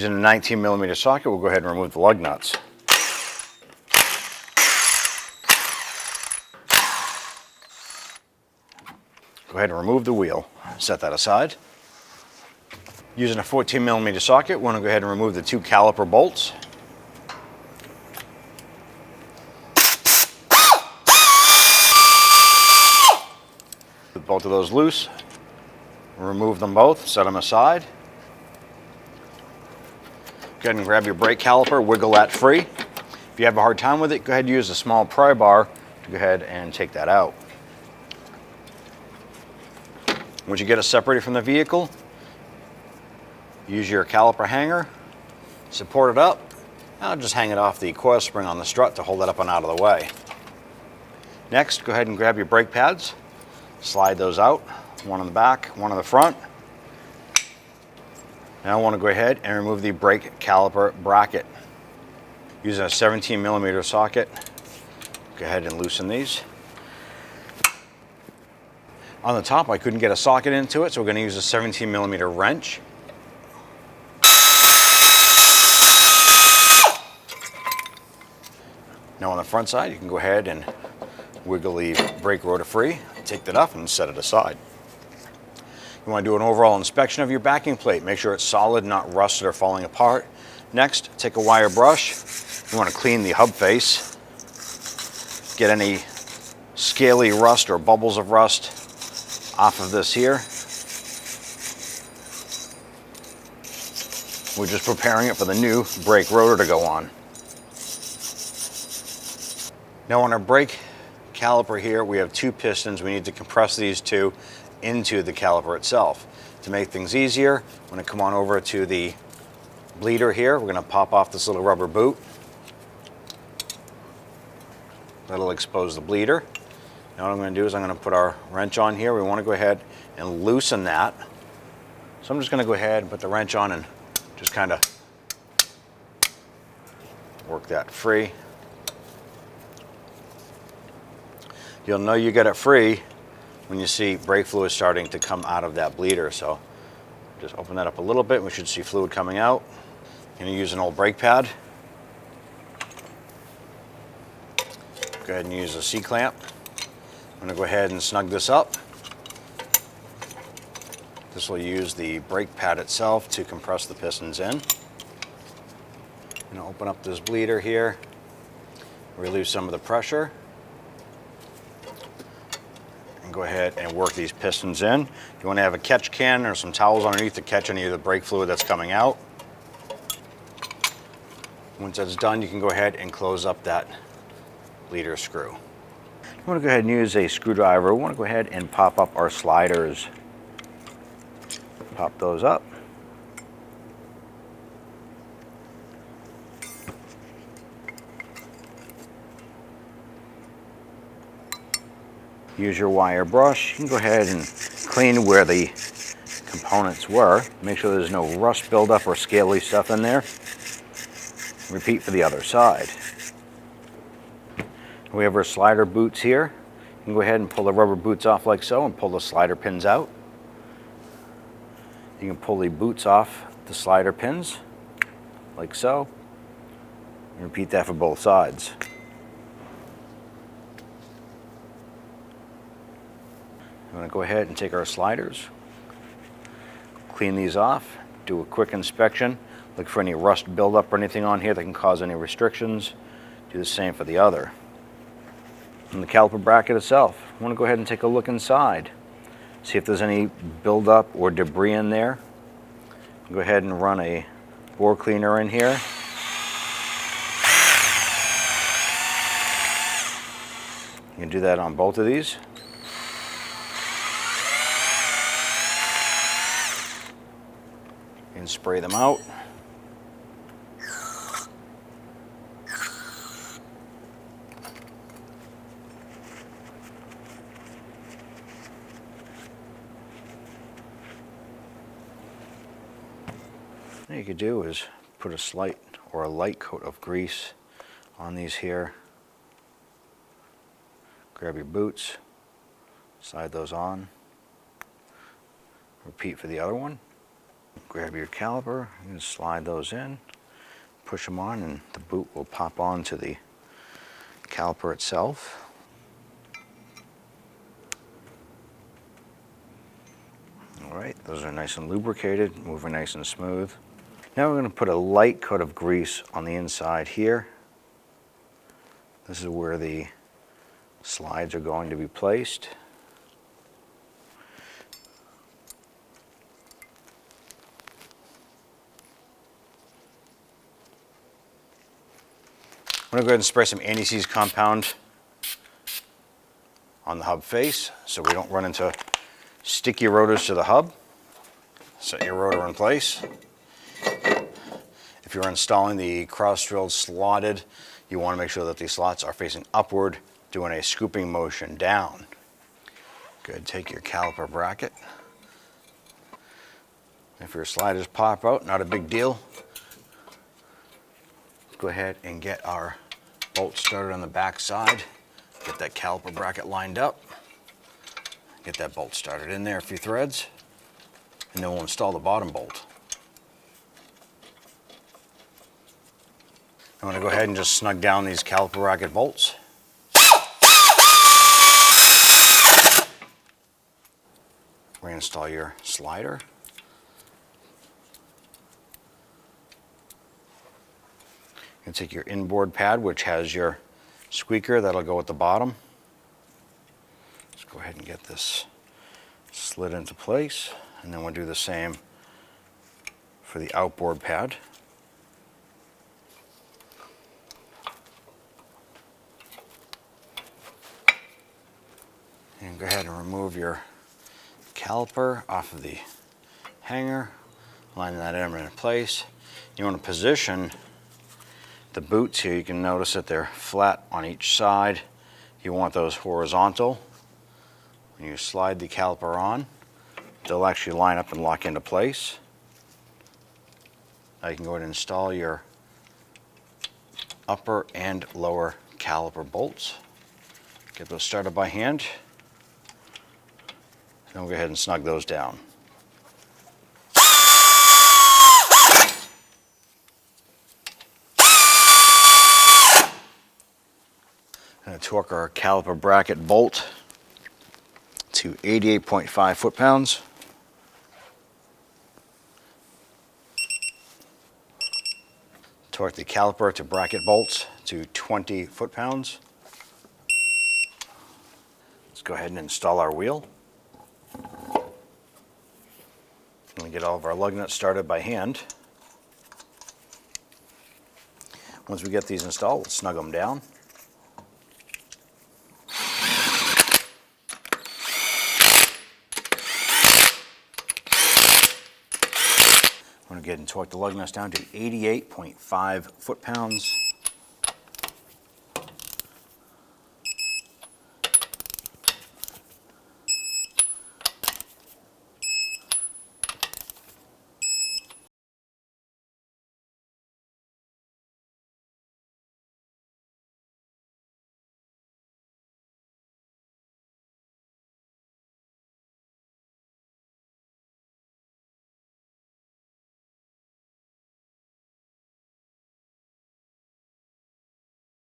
Using a 19mm socket, we'll go ahead and remove the lug nuts. Go ahead and remove the wheel. Set that aside. Using a 14mm socket, we want to go ahead and remove the 2 caliper bolts. With both of those loose, remove them both, set them aside. Go ahead and grab your brake caliper, wiggle that free. If you have a hard time with it, go ahead and use a small pry bar to go ahead and take that out. Once you get it separated from the vehicle, use your caliper hanger, support it up. I'll just hang it off the coil spring on the strut to hold it up and out of the way. Next, go ahead and grab your brake pads, slide those out, one on the back, one on the front. Now I want to go ahead and remove the brake caliper bracket. Using a 17mm socket, go ahead and loosen these. On the top, I couldn't get a socket into it, so we're going to use a 17mm wrench. Now on the front side, you can go ahead and wiggle the brake rotor free, take that off and set it aside. You want to do an overall inspection of your backing plate. Make sure it's solid, not rusted or falling apart. Next, take a wire brush. You want to clean the hub face. Get any scaly rust or bubbles of rust off of this here. We're just preparing it for the new brake rotor to go on. Now on our brake caliper here, we have 2 pistons. We need to compress these 2 into the caliper itself. To make things easier, I'm going to come on over to the bleeder here. We're going to pop off this little rubber boot. That'll expose the bleeder. Now what I'm going to do is I'm going to put our wrench on here. We want to go ahead and loosen that. So I'm just going to go ahead and put the wrench on and just kind of work that free. You'll know you got it free when you see brake fluid starting to come out of that bleeder. So just open that up a little bit and we should see fluid coming out. I'm going to use an old brake pad. Go ahead and use a C-clamp. I'm going to go ahead and snug this up. This will use the brake pad itself to compress the pistons in. I'm going to open up this bleeder here, relieve some of the pressure. Go ahead and work these pistons in. You want to have a catch can or some towels underneath to catch any of the brake fluid that's coming out. Once that's done, you can go ahead and close up that bleeder screw. You want to go ahead and use a screwdriver. We want to go ahead and pop up our sliders. Pop those up. Use your wire brush. You can go ahead and clean where the components were. Make sure there's no rust buildup or scaly stuff in there. Repeat for the other side. We have our slider boots here. You can go ahead and pull the rubber boots off like so and pull the slider pins out. You can pull the boots off the slider pins like so. And repeat that for both sides. I'm going to go ahead and take our sliders, clean these off, do a quick inspection, look for any rust buildup or anything on here that can cause any restrictions. Do the same for the other. And the caliper bracket itself, I want to go ahead and take a look inside, see if there's any buildup or debris in there. Go ahead and run a bore cleaner in here. You can do that on both of these. And spray them out. What you could do is put a slight or a light coat of grease on these here. Grab your boots, slide those on. Repeat for the other one. Grab your caliper and slide those in, push them on, and the boot will pop onto the caliper itself. All right, those are nice and lubricated, moving nice and smooth. Now we're going to put a light coat of grease on the inside here. This is where the slides are going to be placed. I'm going to go ahead and spray some anti-seize compound on the hub face so we don't run into sticky rotors to the hub. Set your rotor in place. If you're installing the cross-drilled slotted, you want to make sure that these slots are facing upward, doing a scooping motion down. Good, take your caliper bracket. If your sliders pop out, not a big deal. Go ahead and get our bolt started on the back side. Get that caliper bracket lined up. Get that bolt started in there, a few threads, and then we'll install the bottom bolt. I'm going to go ahead and just snug down these caliper bracket bolts. Reinstall your slider. You can take your inboard pad, which has your squeaker, that'll go at the bottom. Let's go ahead and get this slid into place, and then we'll do the same for the outboard pad. And go ahead and remove your caliper off of the hanger, line that in place. You want to position the boots here. You can notice that they're flat on each side. You want those horizontal. When you slide the caliper on, they'll actually line up and lock into place. Now you can go ahead and install your upper and lower caliper bolts. Get those started by hand. And we'll go ahead and snug those down. I'm going to torque our caliper bracket bolt to 88.5 foot-pounds. Torque the caliper to bracket bolts to 20 foot-pounds. Let's go ahead and install our wheel. And we get all of our lug nuts started by hand. Once we get these installed, we'll snug them down. I'm going to get and torque the lug nuts down to 88.5 foot-pounds.